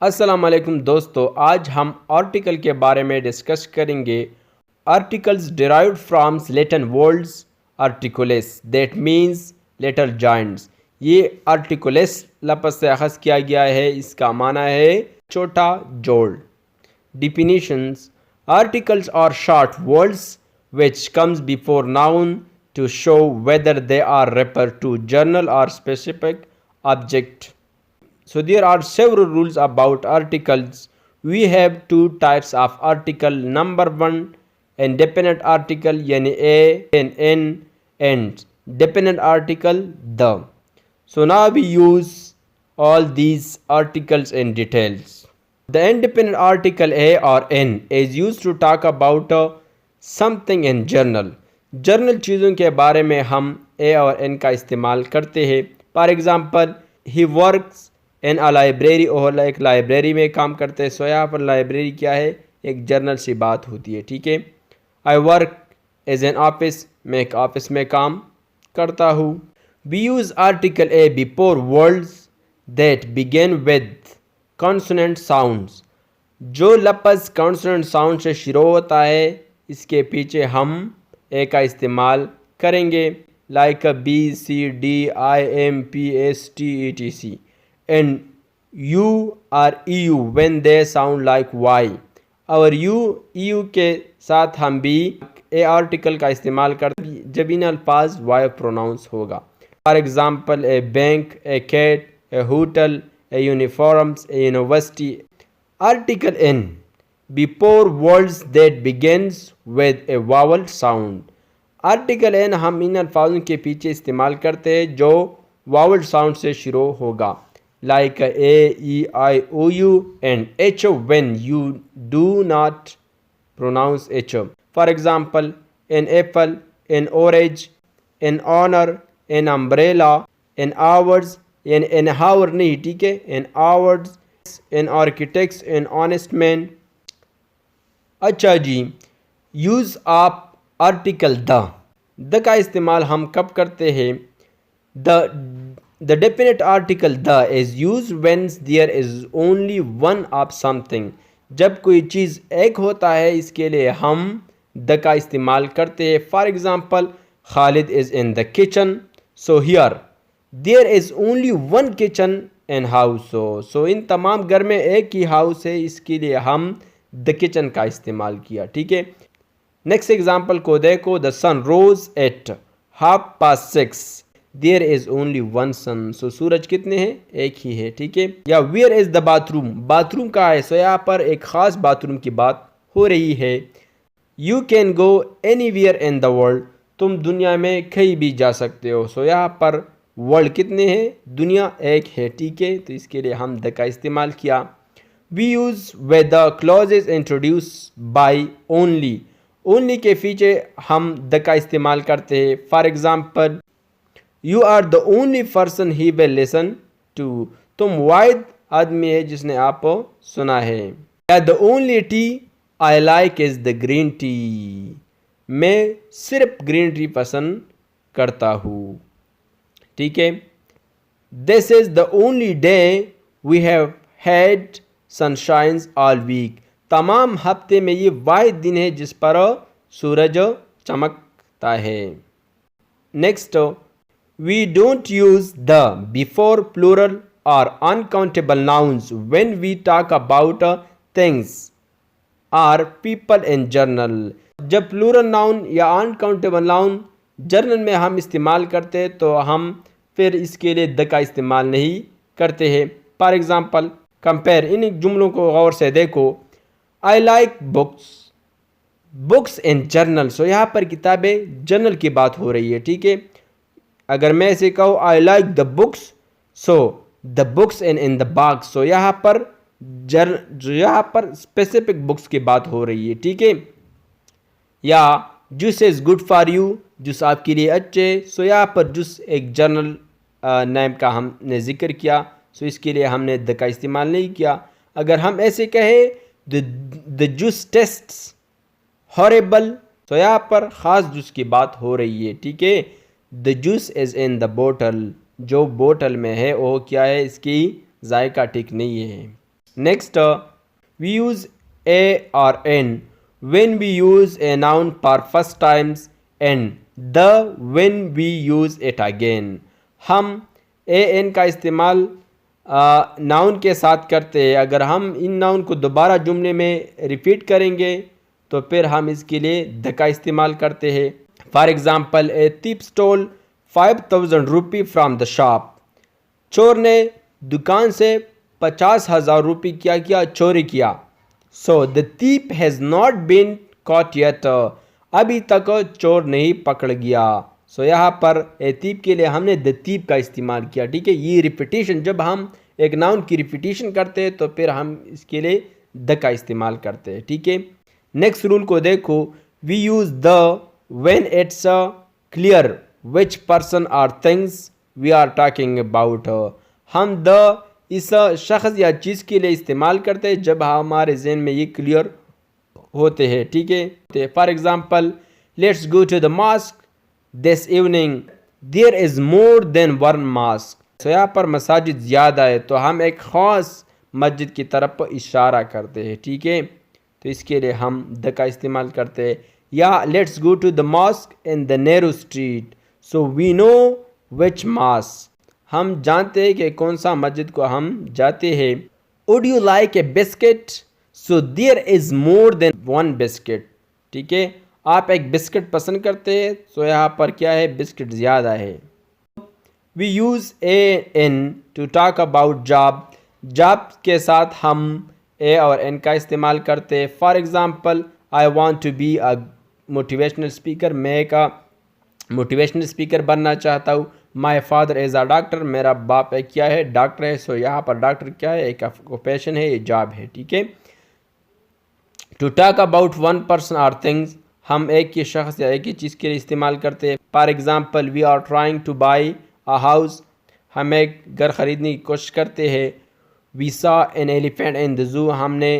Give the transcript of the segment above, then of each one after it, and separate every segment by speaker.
Speaker 1: अस्सलाम वालेकुम दोस्तों, आज हम आर्टिकल के बारे में डिस्कस करेंगे। Articles derived from Latin words articulus that means letter joints. ये आर्टिकुलेस लफ्ज़ से अखज़ किया गया है, इसका माना है छोटा जोड़। Definitions: Articles are short words which comes before noun to show whether they are refer to general or specific object. So there are several rules about articles. We have two types of article. Number one, independent article yani a and n, and dependent article the. So now we use all these articles in details. The independent article a or n is used to talk about something in general. Journal चीज़ों के बारे में हम a और n का इस्तेमाल करते हैं। For example, he works in a library, और एक लाइब्रेरी में काम करते हैं। सो यहाँ पर लाइब्रेरी क्या है, एक जर्नल सी बात होती है, ठीक है। I work as an office, मैं एक ऑफिस में काम करता हूँ। We use article A before words that begin with consonant sounds. जो लफ्ज़ कॉन्सोनेंट साउंड से शुरू होता है, इसके पीछे हम ए का इस्तेमाल करेंगे, like B C D I M P S T E T C, and U R E U when they sound like Y. और यू ई यू के साथ हम भी ए आर्टिकल का इस्तेमाल करते जब इन अल्फाज वाई प्रोनाउंस होगा। For example, a bank, a cat, a hotel, a uniforms, a university. Article an before words that begins with a vowel sound. Article an हम इन अल्फाजों के पीछे इस्तेमाल करते हैं जो वावल साउंड से शुरू होगा, like A E I O U and H when you do not pronounce H. For example, an apple, an orange, an honour, an umbrella, an hours, an hour नहीं, ठीक है, an hours, an architects, an honest man. अच्छा जी, use of article the का इस्तेमाल हम कब करते हैं? The definite article the is use when there is only one of something. जब कोई चीज़ एक होता है, इसके लिए हम द का इस्तेमाल करते हैं। For example, Khalid is in the kitchen, so here there is only one kitchen in house. So in तमाम घर में एक ही हाउस है, इसके लिए हम द किचन का इस्तेमाल किया, ठीक है। नेक्स्ट एग्जाम्पल को देखो, the sun rose at 6:30, there is only one sun. So सूरज कितने हैं? एक ही है, ठीक है। या where is the bathroom, bathroom का है, सो यहाँ पर एक खास बाथरूम की बात हो रही है। You can go anywhere in the world, तुम दुनिया में कहीं भी जा सकते हो। सो यहाँ पर वर्ल्ड कितने हैं? दुनिया एक है, ठीक है। तो इसके लिए हम द का इस्तेमाल किया। We use with the clauses introduce by only. Only के पीछे हम द का इस्तेमाल करते हैं। For example, you are the only person he will listen to, तुम वाहिद आदमी है जिसने आप सुना है। या the only tea I like is the green tea, मैं सिर्फ ग्रीन टी पसंद करता हूँ, ठीक है। This is the only day we have had sunshines all week, तमाम हफ्ते में ये वाहिद दिन है जिस पर सूरज चमकता है। Next, we don't use the before plural और uncountable nouns when we talk about things or people in general. जब प्लूरल नाउन या अनकाउंटेबल नाउन जर्नल में हम इस्तेमाल करते हैं तो हम फिर इसके लिए द का इस्तेमाल नहीं करते हैं। फॉर एग्ज़ाम्पल, कंपेयर, इन जुमलों को गौर से देखो। I like books, books in general, so यहाँ पर किताबें जर्नल की बात हो रही है, ठीक है। अगर मैं ऐसे कहूँ I like the books, so the books in the box, so यहाँ पर स्पेसिफिक बुक्स की बात हो रही है, ठीक है। या juice is good for you, juice आपके लिए अच्छे, सो यहाँ पर जूस एक जर्नल नेम का हमने जिक्र किया, सो इसके लिए हमने द का इस्तेमाल नहीं किया। अगर हम ऐसे कहें द जूस टेस्ट्स हॉरेबल, तो यहाँ पर ख़ास जूस की बात हो रही है, ठीक है। The juice is in the bottle, जो बोतल में है वो क्या है, इसकी जायका ठीक नहीं है। Next, we use a or n when we use a noun for first times and the when we use it again. हम ए एन का इस्तेमाल नाउन के साथ करते हैं. अगर हम इन नाउन को दोबारा जुमले में रिपीट करेंगे तो फिर हम इसके लिए द का इस्तेमाल करते हैं. For example, A thief stole 5,000 rupee from the shop. चोर ने दुकान से 50,000 रुपये क्या किया, चोरी किया. So the thief has not been caught yet. अभी तक चोर नहीं पकड़ गया. सो यहाँ पर ए thief के लिए हमने द thief का इस्तेमाल किया. ठीक है, ये रिपीटिशन, जब हम एक नाउन की रिपीटिशन करते हैं तो फिर हम इसके लिए द का इस्तेमाल करते हैं. ठीक है, नेक्स्ट रूल को देखो. We use the when it's clear which person or things we are talking about. हम द इस शख्स या चीज़ के लिए इस्तेमाल करते हैं जब हमारे जहन में ये क्लियर होते हैं. ठीक है, for example, let's go to the mosque this evening. There is more than one mosque. तो यहाँ पर मसाजिद ज़्यादा है तो हम एक ख़ास मस्जिद की तरफ इशारा करते हैं. ठीक है, तो इसके लिए हम द का इस्तेमाल करते हैं. या let's go to the mosque in the narrow street. So we know which mosque. हम जानते हैं कि कौन सा मस्जिद को हम जाते हैं. Would you like a biscuit. So there is more than one biscuit. ठीक है, आप एक बिस्किट पसंद करते हैं तो यहाँ पर क्या है, बिस्किट ज़्यादा है. We use a an to talk about job. Job के साथ हम ए और एन का इस्तेमाल करते हैं. For example, I want to be a motivational speaker. मैं एक मोटिवेशनल स्पीकर बनना चाहता हूँ. My father is a doctor. मेरा बाप एक क्या है, डॉक्टर है. सो यहाँ पर डॉक्टर क्या है, एक ऑक्यूपेशन है, ये जॉब है. ठीक है, to talk about one person or things, हम एक ही शख्स या एक ही चीज़ के लिए इस्तेमाल करते हैं. For example, we are trying to buy a house. हम एक घर ख़रीदने की कोशिश करते हैं. We saw an elephant in the zoo. हमने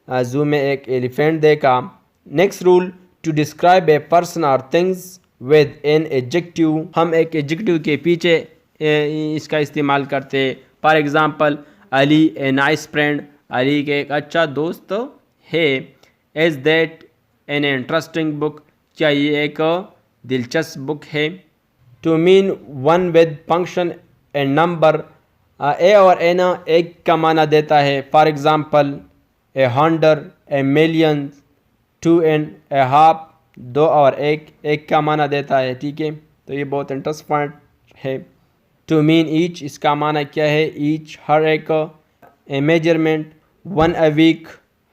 Speaker 1: ज़ू में एक एलिफेंट देखा. Next rule, to describe a person or things with an adjective. हम एक एडजेक्टिव के पीछे इसका इस्तेमाल करते हैं. For example, Ali a nice friend. Ali के एक अच्छा दोस्त है. Is that an interesting book. क्या ये एक दिलचस्प बुक है. To mean one with function and number. A और एन एक का माना देता है. For example, a hundred, a million, two and a half, दो और एक का माना देता है. ठीक है, तो ये बहुत इंटरेस्ट पॉइंट है. टू मीन ईच, इसका माना क्या है, ईच हर एक. A measurement, one a week,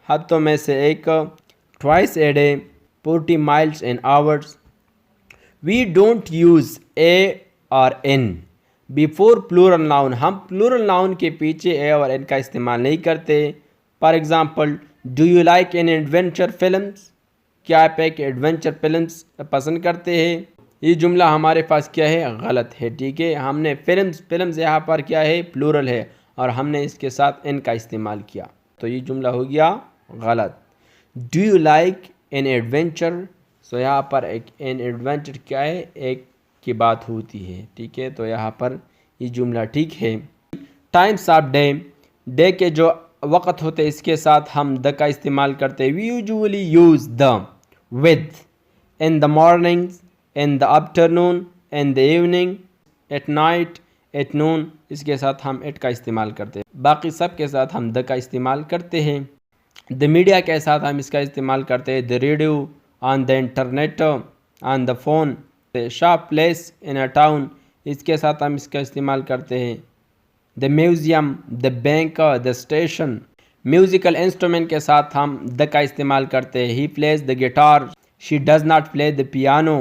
Speaker 1: हफ्तों में से एक. Twice a day, 40 miles in hours. We don't use a और एन बिफोर प्लूरल नाउन. हम प्लूरल नाउन के पीछे ए और एन का इस्तेमाल नहीं करते. For example, do you like an adventure films. क्या आप एक एडवेंचर फिल्म्स पसंद करते हैं. ये जुमला हमारे पास क्या है, गलत है. ठीक है, हमने फिल्म्स यहाँ पर क्या है, प्लूरल है और हमने इसके साथ एन का इस्तेमाल किया तो ये जुमला हो गया गलत. Do you like an adventure. So यहाँ पर एक एन एडवेंचर क्या है, एक की बात होती है. ठीक है, तो यहाँ पर ये जुमला ठीक है. टाइम्स ऑफ डे, डे के जो वक़्त होते इसके साथ हम द का इस्तेमाल करते हैं. We usually use the with in the mornings, in the afternoon, in the evening, at night, at noon. इसके साथ हम एट का इस्तेमाल करते हैं. बाकी सब के साथ हम द का इस्तेमाल करते हैं. द मीडिया के साथ हम इसका इस्तेमाल करते हैं. The radio, on the internet, on the phone. Shop place in a town, इसके साथ हम इसका इस्तेमाल करते हैं. The museum, the bank, the station. Musical instrument के साथ हम द का इस्तेमाल करते हैं. He plays the guitar, she does not play the piano.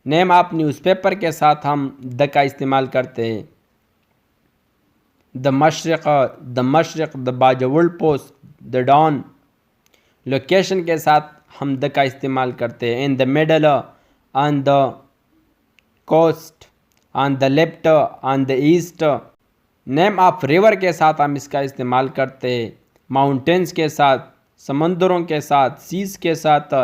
Speaker 1: Name of newspaper के साथ हम द का इस्तेमाल करते हैं. द मशरक़, द बाजवुल पोस्ट, द डॉन. लोकेशन के साथ हम द का इस्तेमाल करते हैं. In the middle, on the coast, on the left, on the east. Name of river के साथ हम इसका इस्तेमाल करते हैं. माउंटेन्स के साथ, समंदरों के साथ, सीज के साथ,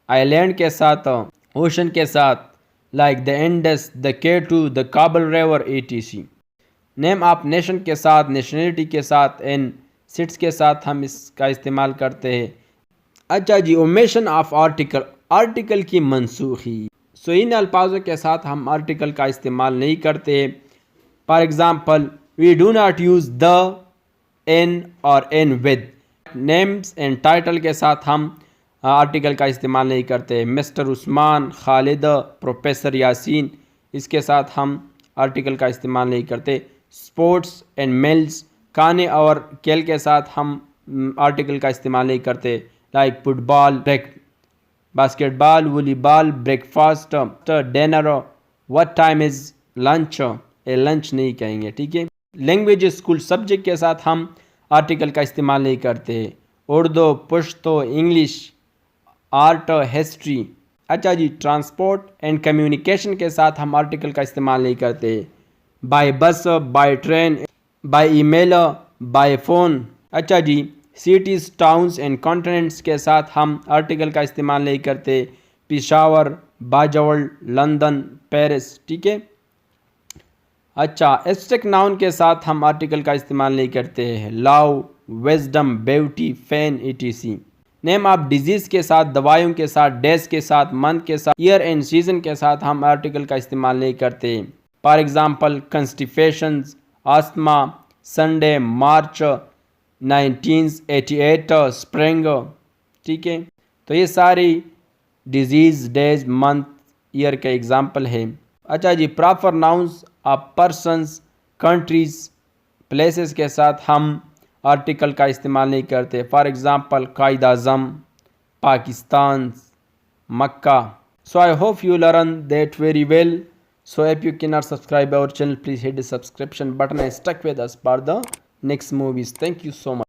Speaker 1: आइलैंड के साथ, ओशन के साथ, like the Indus, the K two, the Kabul river, etc. Name of nation के साथ, नेशनलिटी के साथ, इन सिट्स के साथ हम इसका इस्तेमाल करते हैं। अच्छा जी, ओमेशन ऑफ आर्टिकल, आर्टिकल की मनसूखी। सो इन अल्फाजों के साथ हम आर्टिकल का इस्तेमाल नहीं करते। For example, we do not use the, an और an with. Names and title के साथ हम आर्टिकल का इस्तेमाल नहीं करते। मिस्टर उस्मान, खालिद, प्रोफेसर यासीन, इसके साथ हम आर्टिकल का इस्तेमाल नहीं करते। स्पोर्ट्स एंड मेल्स, खाने और खेल के साथ हम आर्टिकल का इस्तेमाल नहीं करते। Like football, basketball, volleyball, breakfast, dinner, what time is lunch, A lunch नहीं कहेंगे, ठीक है। लैंग्वेज, स्कूल, सब्जेक्ट के साथ हम आर्टिकल का इस्तेमाल नहीं करते। Urdu, Pashto, English, art, history. अच्छा जी, ट्रांसपोर्ट एंड कम्युनिकेशन के साथ हम आर्टिकल का इस्तेमाल नहीं करते। By bus, by train, by email, by phone. अच्छा जी, सिटीज़, टाउन्स एंड कॉन्टिनेंट्स के साथ हम आर्टिकल का इस्तेमाल नहीं करते। पेशावर, बाजौल, लंदन, पेरिस, ठीक है। अच्छा, एब्स्ट्रैक्ट नाउन के साथ हम आर्टिकल का इस्तेमाल नहीं करते हैं। Love, wisdom, beauty, fan, etc। Name of disease के साथ, दवाइयों के साथ, डेज के साथ, मंथ के साथ, ईयर एंड सीजन के साथ हम आर्टिकल का इस्तेमाल नहीं करते। For example, constipation, asthma, Sunday, March 1988, spring, ठीक है। तो ये सारी डिजीज़, डेज, मंथ, ईयर के एग्जाम्पल हैं। अच्छा जी, proper nouns of persons, countries, places के साथ हम आर्टिकल का इस्तेमाल नहीं करते। For example, Quaid Azam, Pakistan, Mecca. So I hope you learn that very well. So if you cannot subscribe our channel, please hit the subscription button and stuck with us for the next movies. Thank you so much.